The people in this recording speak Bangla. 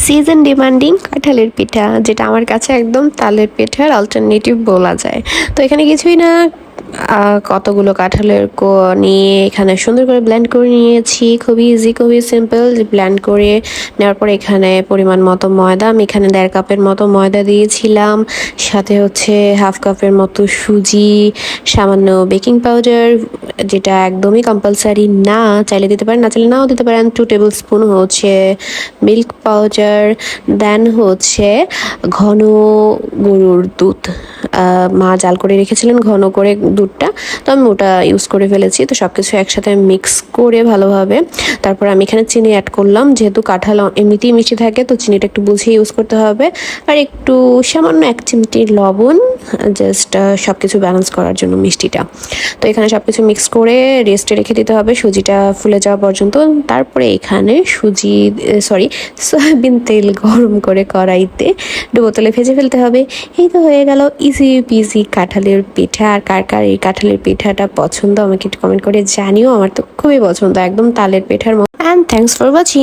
সিজন ডিমান্ডিং কাঁঠালের পিঠা, যেটা আমার কাছে একদম তালের পিঠার অল্টারনেটিভ বলা যায়। তো এখানে কিছুই না, কতগুলো কাঁঠালের নিয়ে এখানে সুন্দর করে ব্লেন্ড করে নিয়েছি। খুবই ইজি, খুবই সিম্পল। ব্লেন্ড করে নেওয়ার পর এখানে পরিমাণ মতো ময়দা, আমি এখানে 1.5 কাপের মতো ময়দা দিয়েছিলাম। সাথে হচ্ছে 1/2 কাপের মতো সুজি, সামান্য বেকিং পাউডার, যেটা একদমই কম্পালসারি না, চাইলে দিতে পারেন, না চাইলে নাও দিতে পারেন। 2 টেবিল স্পুন হচ্ছে মিল্ক পাউডার, দেন হচ্ছে ঘন গরুর দুধ। মা জাল করে রেখেছিলেন ঘন করে দুধটা, তো আমি ওটা ইউজ করে ফেলেছি। তো সব কিছু একসাথে মিক্স করে ভালোভাবে তারপর আমি এখানে চিনি অ্যাড করলাম। যেহেতু কাঁঠাল এমনিতেই মিষ্টি থাকে, তো চিনিটা একটু বুঝিয়ে ইউজ করতে হবে। আর একটু সামান্য 1 চিমটি লবণ, জাস্ট সব কিছু ব্যালেন্স করার জন্য মিষ্টিটা। তো এখানে সব কিছু মিক্স করে রেস্টে রেখে দিতে হবে সুজিটা ফুলে যাওয়া পর্যন্ত। তারপরে এখানে সয়াবিন তেল গরম করে কড়াইতে ডুবো তেলে ভেজে ফেলতে হবে। এই তো হয়ে গেল ইজি পিজি কাঁঠালের পিঠা। আর কার কার এই কাঁঠালের পিঠাটা পছন্দ আমাকে একটু কমেন্ট করে জানিও। আমার তো খুবই পছন্দ, একদম তালের পিঠার মতো। And thanks for watching.